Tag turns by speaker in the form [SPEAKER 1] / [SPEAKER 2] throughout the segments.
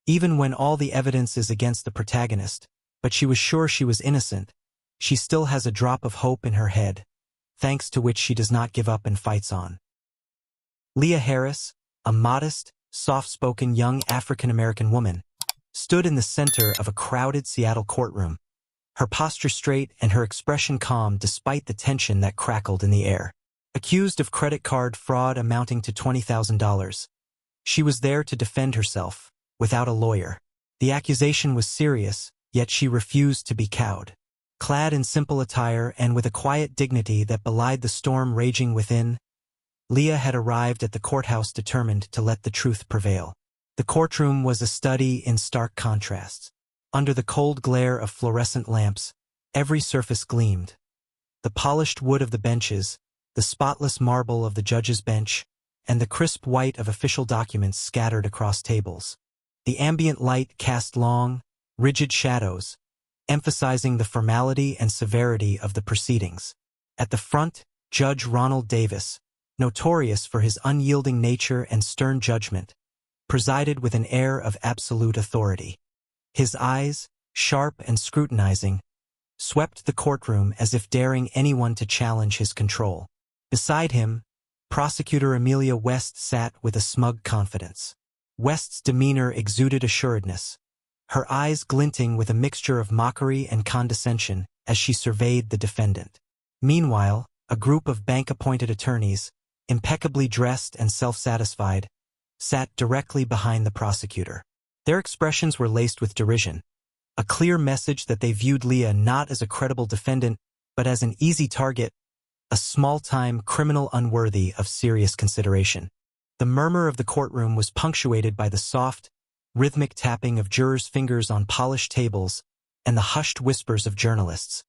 [SPEAKER 1] Even when all the evidence is against the protagonist, but she was sure she was innocent, she still has a drop of hope in her head, thanks to which she does not give up and fights on. Liya Harris, a modest, soft-spoken young African-American woman, stood in the center of a crowded Seattle courtroom, her posture straight and her expression calm despite the tension that crackled in the air. Accused of credit card fraud amounting to $20,000, she was there to defend herself, without a lawyer. The accusation was serious, yet she refused to be cowed. Clad in simple attire and with a quiet dignity that belied the storm raging within, Liya had arrived at the courthouse determined to let the truth prevail. The courtroom was a study in stark contrasts. Under the cold glare of fluorescent lamps, every surface gleamed. The polished wood of the benches, the spotless marble of the judge's bench, and the crisp white of official documents scattered across tables. The ambient light cast long, rigid shadows, emphasizing the formality and severity of the proceedings. At the front, Judge Ronald Davis, notorious for his unyielding nature and stern judgment, presided with an air of absolute authority. His eyes, sharp and scrutinizing, swept the courtroom as if daring anyone to challenge his control. Beside him, Prosecutor Emilia West sat with a smug confidence. West's demeanor exuded assuredness, her eyes glinting with a mixture of mockery and condescension as she surveyed the defendant. Meanwhile, a group of bank-appointed attorneys, impeccably dressed and self-satisfied, sat directly behind the prosecutor. Their expressions were laced with derision, a clear message that they viewed Liya not as a credible defendant, but as an easy target, a small-time criminal unworthy of serious consideration. The murmur of the courtroom was punctuated by the soft, rhythmic tapping of jurors' fingers on polished tables and the hushed whispers of journalists,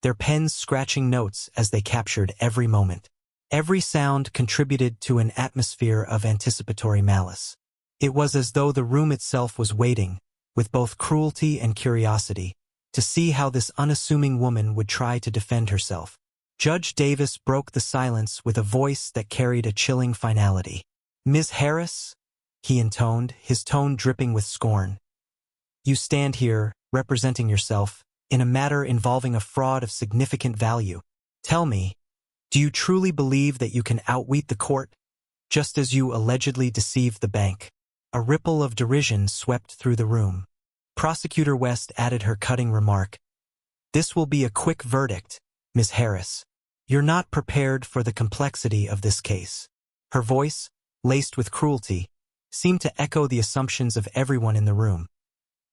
[SPEAKER 1] their pens scratching notes as they captured every moment. Every sound contributed to an atmosphere of anticipatory malice. It was as though the room itself was waiting, with both cruelty and curiosity, to see how this unassuming woman would try to defend herself. Judge Davis broke the silence with a voice that carried a chilling finality. "Ms. Harris," he intoned, his tone dripping with scorn, "you stand here, representing yourself, in a matter involving a fraud of significant value. Tell me, do you truly believe that you can outwit the court, just as you allegedly deceived the bank?" A ripple of derision swept through the room. Prosecutor West added her cutting remark, "This will be a quick verdict, Ms. Harris. You're not prepared for the complexity of this case." Her voice, laced with cruelty, seemed to echo the assumptions of everyone in the room,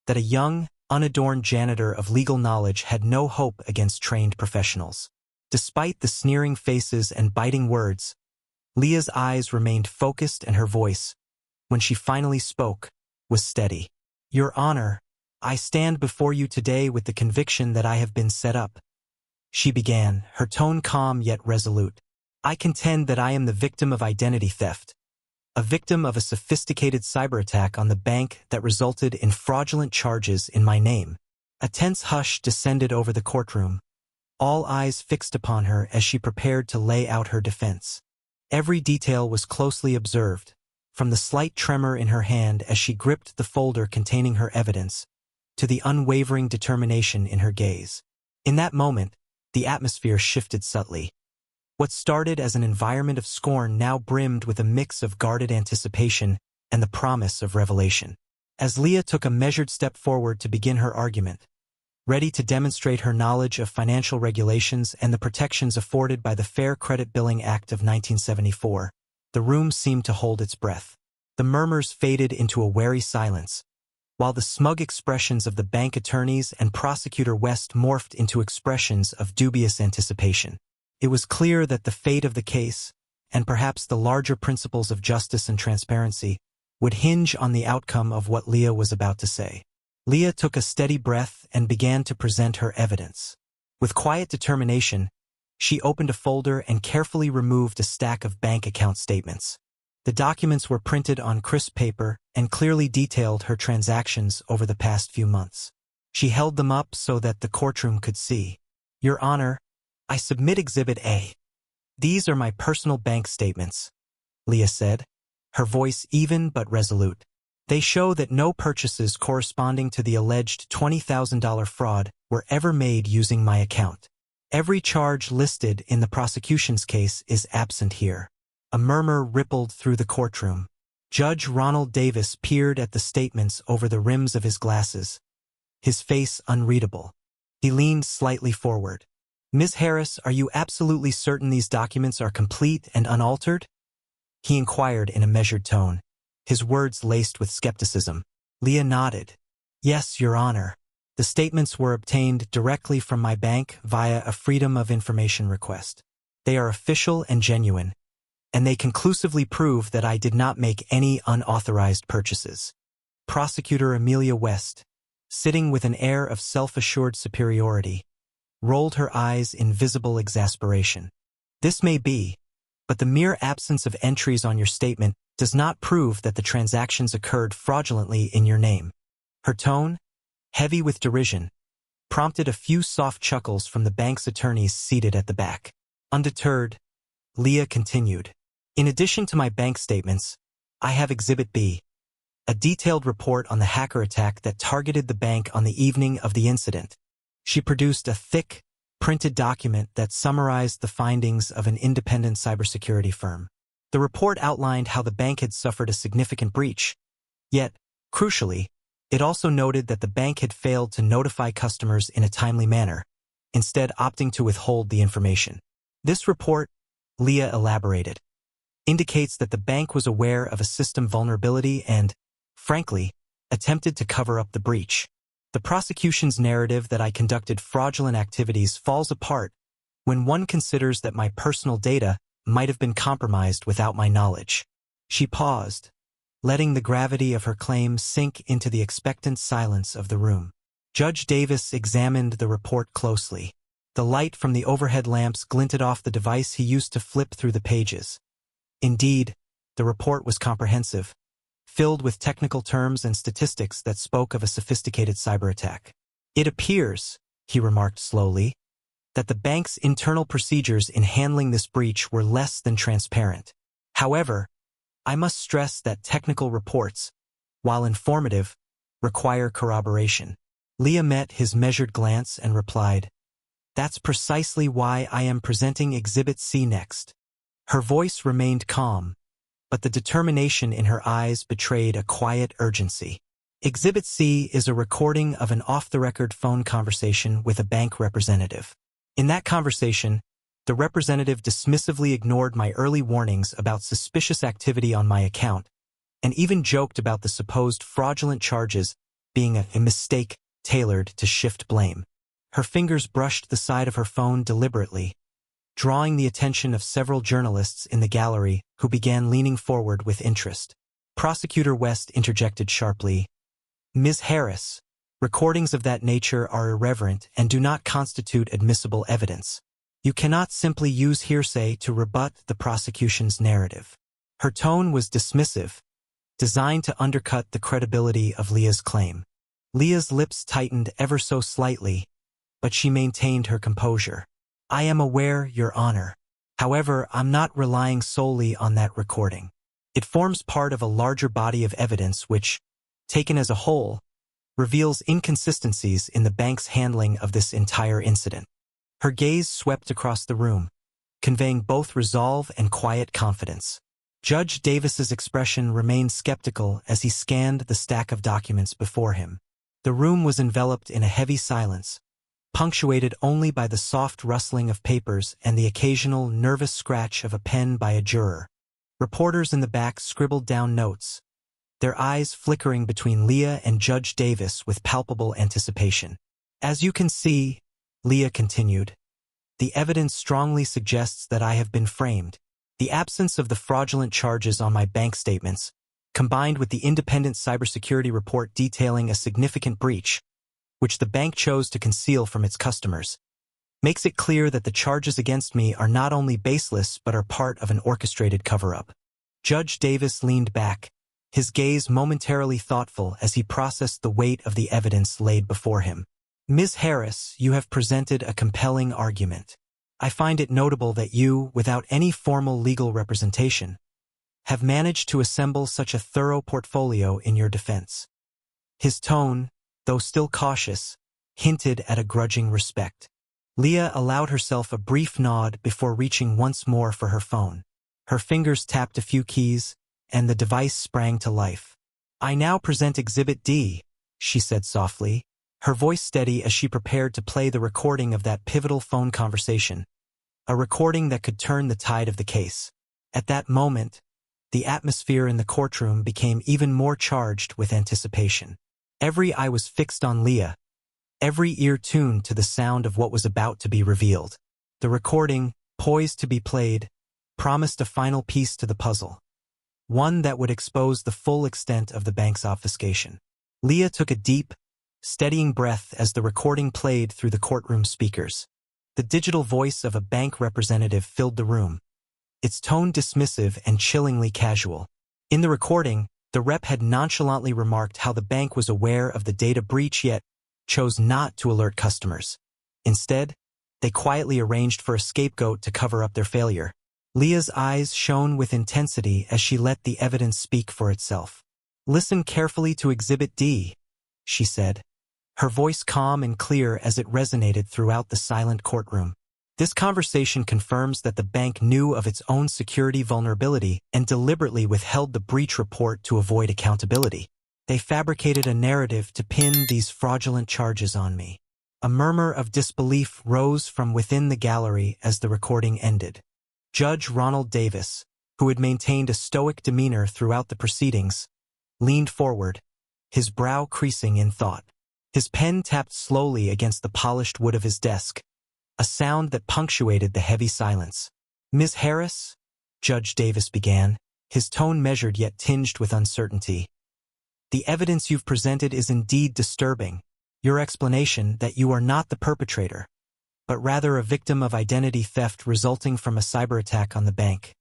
[SPEAKER 1] that a young, unadorned janitor of legal knowledge had no hope against trained professionals. Despite the sneering faces and biting words, Liya's eyes remained focused and her voice, when she finally spoke, was steady. "Your Honor, I stand before you today with the conviction that I have been set up," she began, her tone calm yet resolute. "I contend that I am the victim of identity theft, a victim of a sophisticated cyber attack on the bank that resulted in fraudulent charges in my name." A tense hush descended over the courtroom, all eyes fixed upon her as she prepared to lay out her defense. Every detail was closely observed, from the slight tremor in her hand as she gripped the folder containing her evidence, to the unwavering determination in her gaze. In that moment, the atmosphere shifted subtly. What started as an environment of scorn now brimmed with a mix of guarded anticipation and the promise of revelation. As Liya took a measured step forward to begin her argument, ready to demonstrate her knowledge of financial regulations and the protections afforded by the Fair Credit Billing Act of 1974, the room seemed to hold its breath. The murmurs faded into a wary silence, while the smug expressions of the bank attorneys and Prosecutor West morphed into expressions of dubious anticipation. It was clear that the fate of the case, and perhaps the larger principles of justice and transparency, would hinge on the outcome of what Liya was about to say. Liya took a steady breath and began to present her evidence. With quiet determination, she opened a folder and carefully removed a stack of bank account statements. The documents were printed on crisp paper and clearly detailed her transactions over the past few months. She held them up so that the courtroom could see. "Your Honor, I submit Exhibit A. These are my personal bank statements," Liya said, her voice even but resolute. They show that no purchases corresponding to the alleged $20,000 fraud were ever made using my account. Every charge listed in the prosecution's case is absent here. A murmur rippled through the courtroom. Judge Ronald Davis peered at the statements over the rims of his glasses, his face unreadable. He leaned slightly forward. "Ms. Harris, are you absolutely certain these documents are complete and unaltered?" he inquired in a measured tone, his words laced with skepticism. Liya nodded. "Yes, Your Honor. The statements were obtained directly from my bank via a Freedom of Information request. They are official and genuine, and they conclusively prove that I did not make any unauthorized purchases." Prosecutor Emilia West, sitting with an air of self-assured superiority, rolled her eyes in visible exasperation. "This may be, but the mere absence of entries on your statement does not prove that the transactions occurred fraudulently in your name." Her tone, heavy with derision, prompted a few soft chuckles from the bank's attorneys seated at the back. Undeterred, Liya continued, "In addition to my bank statements, I have Exhibit B, a detailed report on the hacker attack that targeted the bank on the evening of the incident." She produced a thick, printed document that summarized the findings of an independent cybersecurity firm. The report outlined how the bank had suffered a significant breach. Yet, crucially, it also noted that the bank had failed to notify customers in a timely manner, instead opting to withhold the information. This report, Liya elaborated, indicates that the bank was aware of a system vulnerability and, frankly, attempted to cover up the breach. The prosecution's narrative that I conducted fraudulent activities falls apart when one considers that my personal data might have been compromised without my knowledge. She paused, letting the gravity of her claim sink into the expectant silence of the room. Judge Davis examined the report closely. The light from the overhead lamps glinted off the device he used to flip through the pages. Indeed, the report was comprehensive, filled with technical terms and statistics that spoke of a sophisticated cyber attack. "It appears," he remarked slowly, "that the bank's internal procedures in handling this breach were less than transparent. However, I must stress that technical reports, while informative, require corroboration." Liya met his measured glance and replied, "That's precisely why I am presenting Exhibit C next." Her voice remained calm, but the determination in her eyes betrayed a quiet urgency. Exhibit C is a recording of an off-the-record phone conversation with a bank representative. In that conversation, the representative dismissively ignored my early warnings about suspicious activity on my account, and even joked about the supposed fraudulent charges being a mistake tailored to shift blame. Her fingers brushed the side of her phone deliberately, drawing the attention of several journalists in the gallery who began leaning forward with interest. Prosecutor West interjected sharply, "Ms. Harris, recordings of that nature are irreverent and do not constitute admissible evidence. You cannot simply use hearsay to rebut the prosecution's narrative." Her tone was dismissive, designed to undercut the credibility of Liya's claim. Liya's lips tightened ever so slightly, but she maintained her composure. "I am aware, Your Honor. However, I'm not relying solely on that recording. It forms part of a larger body of evidence which, taken as a whole, reveals inconsistencies in the bank's handling of this entire incident." Her gaze swept across the room, conveying both resolve and quiet confidence. Judge Davis's expression remained skeptical as he scanned the stack of documents before him. The room was enveloped in a heavy silence, punctuated only by the soft rustling of papers and the occasional nervous scratch of a pen by a juror. Reporters in the back scribbled down notes, their eyes flickering between Liya and Judge Davis with palpable anticipation. "As you can see," Liya continued, "the evidence strongly suggests that I have been framed. The absence of the fraudulent charges on my bank statements, combined with the independent cybersecurity report detailing a significant breach, which the bank chose to conceal from its customers, makes it clear that the charges against me are not only baseless but are part of an orchestrated cover-up." Judge Davis leaned back, his gaze momentarily thoughtful as he processed the weight of the evidence laid before him. "Ms. Harris, you have presented a compelling argument. I find it notable that you, without any formal legal representation, have managed to assemble such a thorough portfolio in your defense?" His tone, though still cautious, hinted at a grudging respect. Liya allowed herself a brief nod before reaching once more for her phone. Her fingers tapped a few keys, and the device sprang to life. "I now present Exhibit D," she said softly, her voice steady as she prepared to play the recording of that pivotal phone conversation, a recording that could turn the tide of the case. At that moment, the atmosphere in the courtroom became even more charged with anticipation. Every eye was fixed on Liya, every ear tuned to the sound of what was about to be revealed. The recording, poised to be played, promised a final piece to the puzzle, one that would expose the full extent of the bank's obfuscation. Liya took a deep, steadying breath as the recording played through the courtroom speakers. The digital voice of a bank representative filled the room, its tone dismissive and chillingly casual. In the recording, the rep had nonchalantly remarked how the bank was aware of the data breach yet chose not to alert customers. Instead, they quietly arranged for a scapegoat to cover up their failure. Liya's eyes shone with intensity as she let the evidence speak for itself. "Listen carefully to Exhibit D," she said, her voice calm and clear as it resonated throughout the silent courtroom. "This conversation confirms that the bank knew of its own security vulnerability and deliberately withheld the breach report to avoid accountability. They fabricated a narrative to pin these fraudulent charges on me." A murmur of disbelief rose from within the gallery as the recording ended. Judge Ronald Davis, who had maintained a stoic demeanor throughout the proceedings, leaned forward, his brow creasing in thought. His pen tapped slowly against the polished wood of his desk, a sound that punctuated the heavy silence. "Ms. Harris," Judge Davis began, his tone measured yet tinged with uncertainty, "the evidence you've presented is indeed disturbing. Your explanation that you are not the perpetrator, but rather a victim of identity theft resulting from a cyber attack on the bank,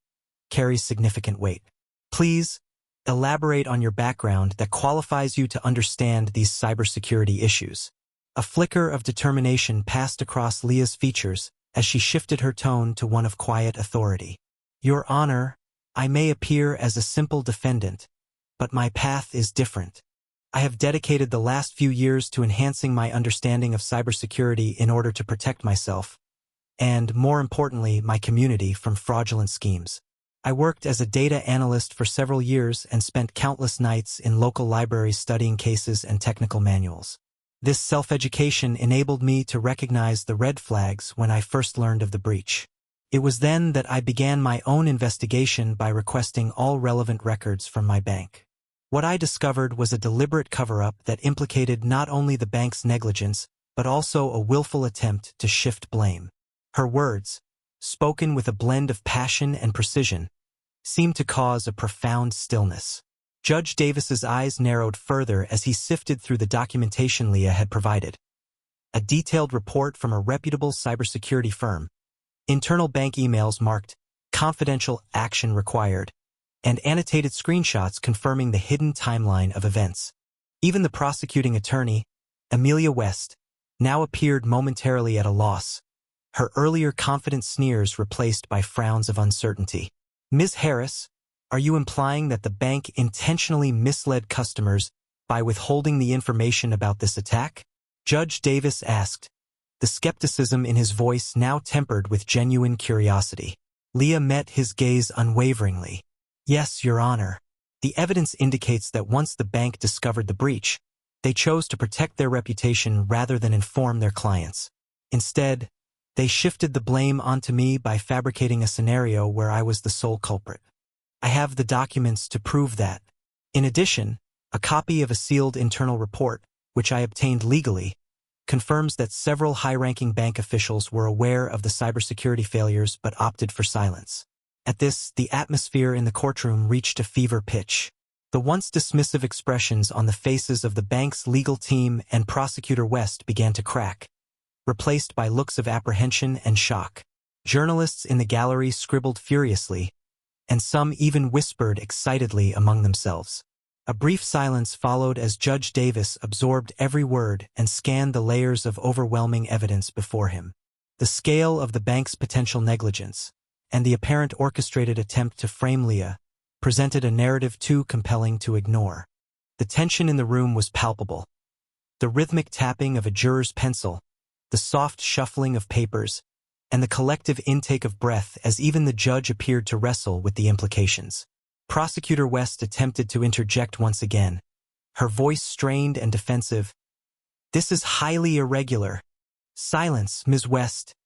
[SPEAKER 1] carries significant weight. Please, elaborate on your background that qualifies you to understand these cybersecurity issues." A flicker of determination passed across Liya's features as she shifted her tone to one of quiet authority. "Your Honor, I may appear as a simple defendant, but my path is different. I have dedicated the last few years to enhancing my understanding of cybersecurity in order to protect myself, and, more importantly, my community from fraudulent schemes. I worked as a data analyst for several years and spent countless nights in local libraries studying cases and technical manuals. This self-education enabled me to recognize the red flags when I first learned of the breach. It was then that I began my own investigation by requesting all relevant records from my bank. What I discovered was a deliberate cover-up that implicated not only the bank's negligence, but also a willful attempt to shift blame." Her words, spoken with a blend of passion and precision, seemed to cause a profound stillness. Judge Davis's eyes narrowed further as he sifted through the documentation Liya had provided. A detailed report from a reputable cybersecurity firm, internal bank emails marked "confidential action required," and annotated screenshots confirming the hidden timeline of events. Even the prosecuting attorney, Emilia West, now appeared momentarily at a loss, her earlier confident sneers replaced by frowns of uncertainty. "Ms. Harris, are you implying that the bank intentionally misled customers by withholding the information about this attack?" Judge Davis asked, the skepticism in his voice now tempered with genuine curiosity. Liya met his gaze unwaveringly. "Yes, Your Honor. The evidence indicates that once the bank discovered the breach, they chose to protect their reputation rather than inform their clients. Instead, they shifted the blame onto me by fabricating a scenario where I was the sole culprit. I have the documents to prove that. In addition, a copy of a sealed internal report, which I obtained legally, confirms that several high-ranking bank officials were aware of the cybersecurity failures but opted for silence." At this, the atmosphere in the courtroom reached a fever pitch. The once dismissive expressions on the faces of the bank's legal team and Prosecutor West began to crack, replaced by looks of apprehension and shock. Journalists in the gallery scribbled furiously, and some even whispered excitedly among themselves. A brief silence followed as Judge Davis absorbed every word and scanned the layers of overwhelming evidence before him. The scale of the bank's potential negligence, and the apparent orchestrated attempt to frame Liya, presented a narrative too compelling to ignore. The tension in the room was palpable. The rhythmic tapping of a juror's pencil, the soft shuffling of papers, and the collective intake of breath as even the judge appeared to wrestle with the implications. Prosecutor West attempted to interject once again, her voice strained and defensive. "This is highly irregular." "Silence, Ms. West,"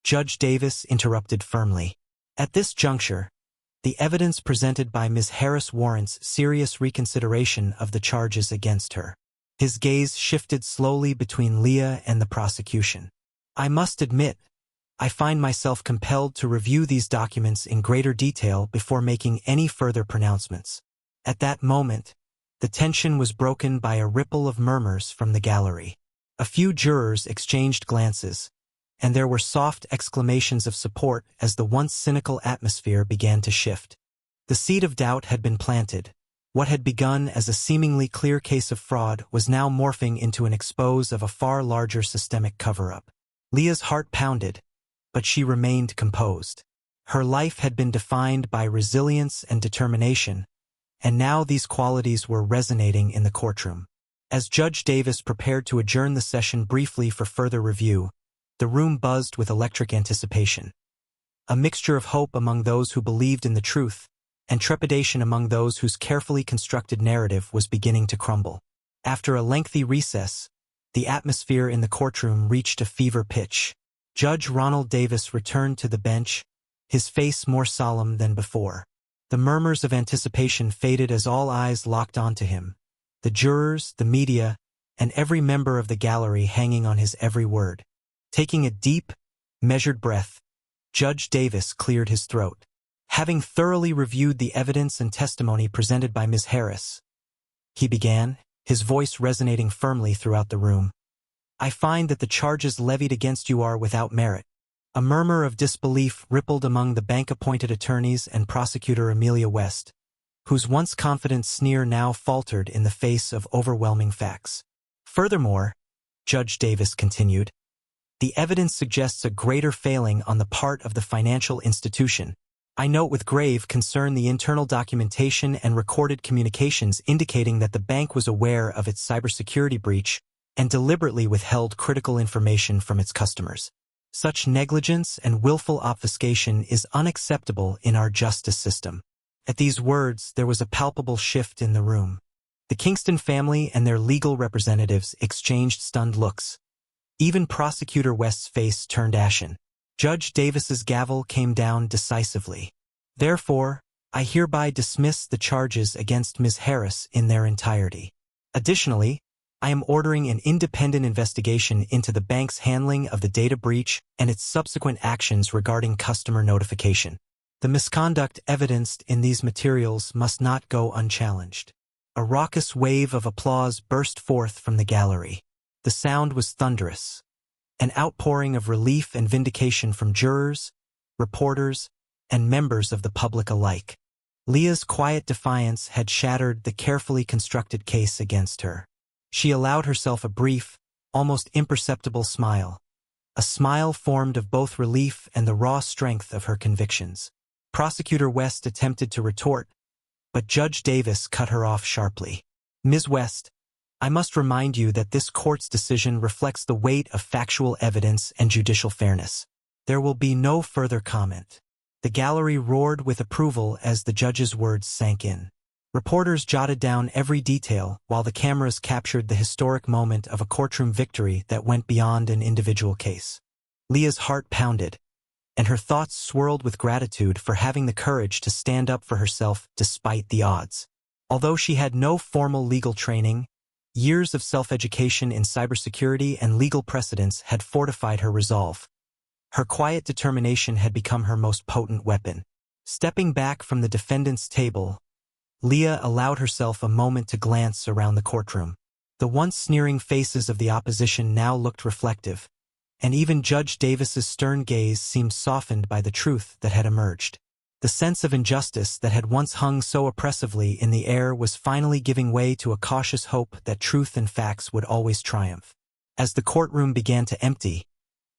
[SPEAKER 1] Judge Davis interrupted firmly. At this juncture, the evidence presented by Ms. Harris warrants serious reconsideration of the charges against her. His gaze shifted slowly between Liya and the prosecution. "I must admit, I find myself compelled to review these documents in greater detail before making any further pronouncements." At that moment, the tension was broken by a ripple of murmurs from the gallery. A few jurors exchanged glances, and there were soft exclamations of support as the once cynical atmosphere began to shift. The seed of doubt had been planted. What had begun as a seemingly clear case of fraud was now morphing into an expose of a far larger systemic cover-up. Liya's heart pounded, but she remained composed. Her life had been defined by resilience and determination, and now these qualities were resonating in the courtroom. As Judge Davis prepared to adjourn the session briefly for further review, the room buzzed with electric anticipation. A mixture of hope among those who believed in the truth, and trepidation among those whose carefully constructed narrative was beginning to crumble. After a lengthy recess, the atmosphere in the courtroom reached a fever pitch. Judge Ronald Davis returned to the bench, his face more solemn than before. The murmurs of anticipation faded as all eyes locked onto him, the jurors, the media, and every member of the gallery hanging on his every word. Taking a deep, measured breath, Judge Davis cleared his throat. Having thoroughly reviewed the evidence and testimony presented by Ms. Harris, he began, his voice resonating firmly throughout the room. "I find that the charges levied against you are without merit." A murmur of disbelief rippled among the bank-appointed attorneys and Prosecutor Emilia West, whose once confident sneer now faltered in the face of overwhelming facts. "Furthermore," Judge Davis continued, "the evidence suggests a greater failing on the part of the financial institution. I note with grave concern the internal documentation and recorded communications indicating that the bank was aware of its cybersecurity breach and deliberately withheld critical information from its customers. Such negligence and willful obfuscation is unacceptable in our justice system." At these words, there was a palpable shift in the room. The Kingston family and their legal representatives exchanged stunned looks. Even Prosecutor West's face turned ashen. Judge Davis's gavel came down decisively. "Therefore, I hereby dismiss the charges against Ms. Harris in their entirety. Additionally, I am ordering an independent investigation into the bank's handling of the data breach and its subsequent actions regarding customer notification. The misconduct evidenced in these materials must not go unchallenged." A raucous wave of applause burst forth from the gallery. The sound was thunderous, an outpouring of relief and vindication from jurors, reporters, and members of the public alike. Liya's quiet defiance had shattered the carefully constructed case against her. She allowed herself a brief, almost imperceptible smile, a smile formed of both relief and the raw strength of her convictions. Prosecutor West attempted to retort, but Judge Davis cut her off sharply. "Ms. West, I must remind you that this court's decision reflects the weight of factual evidence and judicial fairness. There will be no further comment." The gallery roared with approval as the judge's words sank in. Reporters jotted down every detail while the cameras captured the historic moment of a courtroom victory that went beyond an individual case. Liya's heart pounded, and her thoughts swirled with gratitude for having the courage to stand up for herself despite the odds. Although she had no formal legal training, years of self-education in cybersecurity and legal precedents had fortified her resolve. Her quiet determination had become her most potent weapon. Stepping back from the defendant's table, Liya allowed herself a moment to glance around the courtroom. The once sneering faces of the opposition now looked reflective, and even Judge Davis's stern gaze seemed softened by the truth that had emerged. The sense of injustice that had once hung so oppressively in the air was finally giving way to a cautious hope that truth and facts would always triumph. As the courtroom began to empty,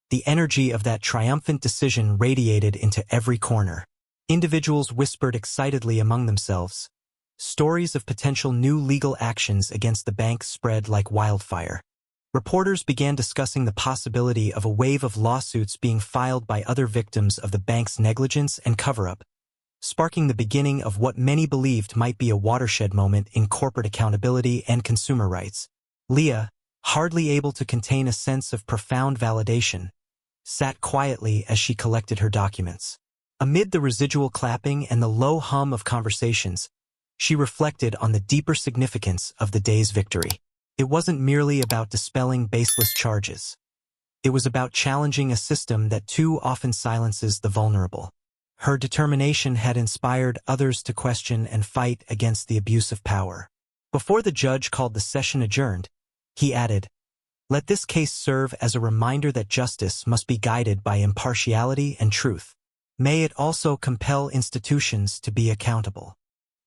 [SPEAKER 1] the energy of that triumphant decision radiated into every corner. Individuals whispered excitedly among themselves. Stories of potential new legal actions against the bank spread like wildfire. Reporters began discussing the possibility of a wave of lawsuits being filed by other victims of the bank's negligence and cover-up, sparking the beginning of what many believed might be a watershed moment in corporate accountability and consumer rights. Liya, hardly able to contain a sense of profound validation, sat quietly as she collected her documents. Amid the residual clapping and the low hum of conversations, she reflected on the deeper significance of the day's victory. It wasn't merely about dispelling baseless charges. It was about challenging a system that too often silences the vulnerable. Her determination had inspired others to question and fight against the abuse of power. Before the judge called the session adjourned, he added, "Let this case serve as a reminder that justice must be guided by impartiality and truth. May it also compel institutions to be accountable."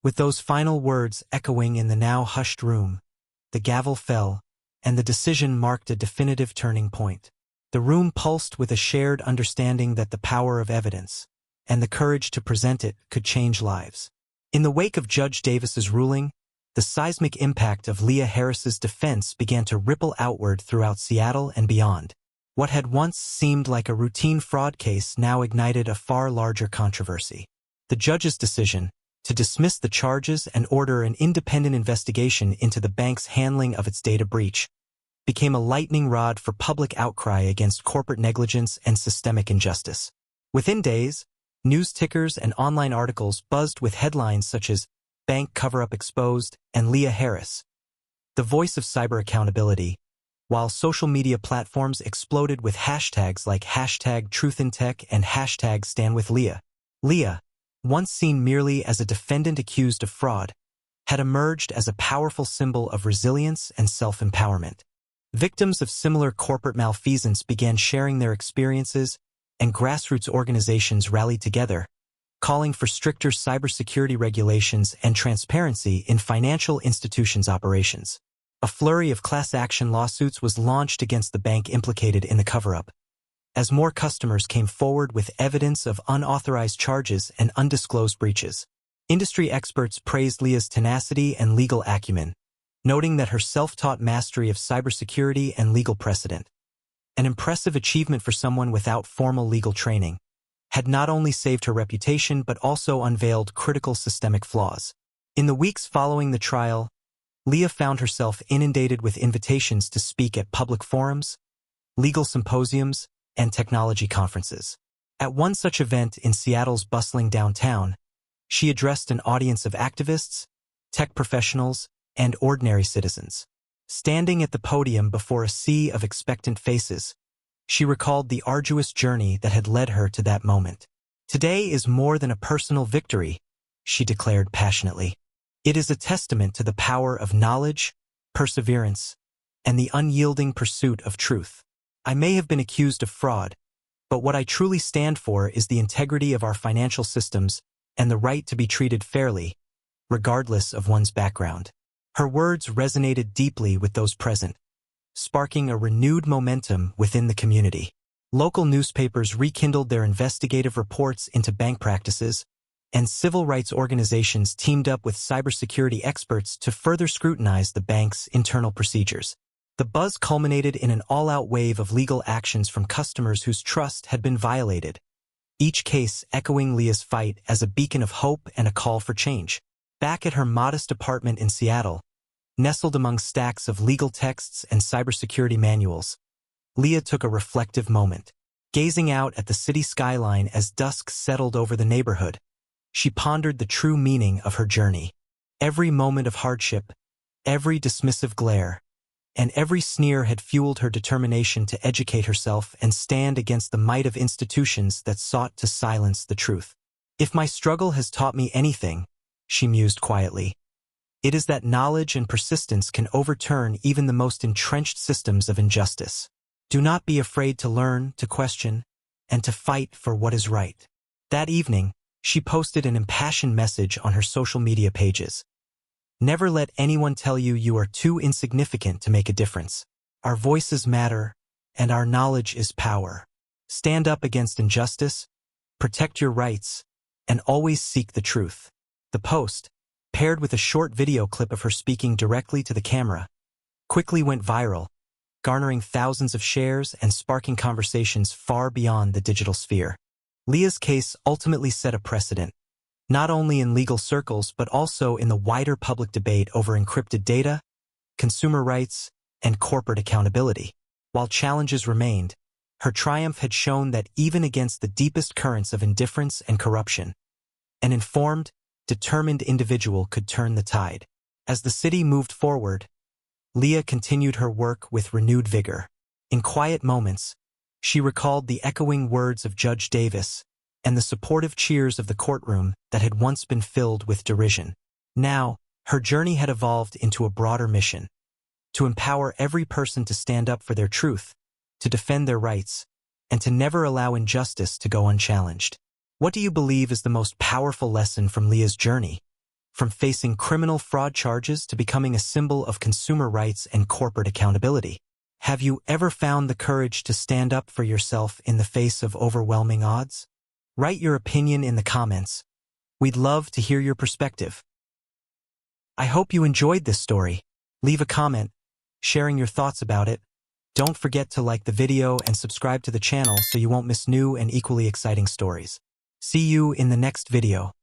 [SPEAKER 1] With those final words echoing in the now hushed room, the gavel fell, and the decision marked a definitive turning point. The room pulsed with a shared understanding that the power of evidence, and the courage to present it, could change lives. In the wake of Judge Davis's ruling, the seismic impact of Liya Harris's defense began to ripple outward throughout Seattle and beyond. What had once seemed like a routine fraud case now ignited a far larger controversy. The judge's decision, to dismiss the charges and order an independent investigation into the bank's handling of its data breach, became a lightning rod for public outcry against corporate negligence and systemic injustice. Within days, news tickers and online articles buzzed with headlines such as "Bank Cover-Up Exposed" and "Liya Harris, the voice of cyber accountability," while social media platforms exploded with hashtags like #TruthInTech and #StandWithLiya. Liya, once seen merely as a defendant accused of fraud, had emerged as a powerful symbol of resilience and self-empowerment. Victims of similar corporate malfeasance began sharing their experiences, and grassroots organizations rallied together, calling for stricter cybersecurity regulations and transparency in financial institutions' operations. A flurry of class action lawsuits was launched against the bank implicated in the cover-up, as more customers came forward with evidence of unauthorized charges and undisclosed breaches. Industry experts praised Liya's tenacity and legal acumen, noting that her self-taught mastery of cybersecurity and legal precedent, an impressive achievement for someone without formal legal training, had not only saved her reputation but also unveiled critical systemic flaws. In the weeks following the trial, Liya found herself inundated with invitations to speak at public forums, legal symposiums, and technology conferences. At one such event in Seattle's bustling downtown, she addressed an audience of activists, tech professionals, and ordinary citizens. Standing at the podium before a sea of expectant faces, she recalled the arduous journey that had led her to that moment. "Today is more than a personal victory," she declared passionately. "It is a testament to the power of knowledge, perseverance, and the unyielding pursuit of truth. I may have been accused of fraud, but what I truly stand for is the integrity of our financial systems and the right to be treated fairly, regardless of one's background." Her words resonated deeply with those present, sparking a renewed momentum within the community. Local newspapers rekindled their investigative reports into bank practices, and civil rights organizations teamed up with cybersecurity experts to further scrutinize the bank's internal procedures. The buzz culminated in an all-out wave of legal actions from customers whose trust had been violated, each case echoing Liya's fight as a beacon of hope and a call for change. Back at her modest apartment in Seattle, nestled among stacks of legal texts and cybersecurity manuals, Liya took a reflective moment. Gazing out at the city skyline as dusk settled over the neighborhood, she pondered the true meaning of her journey. Every moment of hardship, every dismissive glare, and every sneer had fueled her determination to educate herself and stand against the might of institutions that sought to silence the truth. "If my struggle has taught me anything," she mused quietly, "it is that knowledge and persistence can overturn even the most entrenched systems of injustice. Do not be afraid to learn, to question, and to fight for what is right." That evening, she posted an impassioned message on her social media pages. "Never let anyone tell you you are too insignificant to make a difference. Our voices matter, and our knowledge is power. Stand up against injustice, protect your rights, and always seek the truth. The post, paired with a short video clip of her speaking directly to the camera, quickly went viral, garnering thousands of shares and sparking conversations far beyond the digital sphere. Liya's case ultimately set a precedent, not only in legal circles but also in the wider public debate over encrypted data, consumer rights, and corporate accountability. While challenges remained, her triumph had shown that even against the deepest currents of indifference and corruption, an informed, determined individual could turn the tide. As the city moved forward, Liya continued her work with renewed vigor. In quiet moments, she recalled the echoing words of Judge Davis and the supportive cheers of the courtroom that had once been filled with derision. Now, her journey had evolved into a broader mission: to empower every person to stand up for their truth, to defend their rights, and to never allow injustice to go unchallenged. What do you believe is the most powerful lesson from Liya's journey? From facing criminal fraud charges to becoming a symbol of consumer rights and corporate accountability. Have you ever found the courage to stand up for yourself in the face of overwhelming odds? Write your opinion in the comments. We'd love to hear your perspective. I hope you enjoyed this story. Leave a comment, sharing your thoughts about it. Don't forget to like the video and subscribe to the channel so you won't miss new and equally exciting stories. See you in the next video.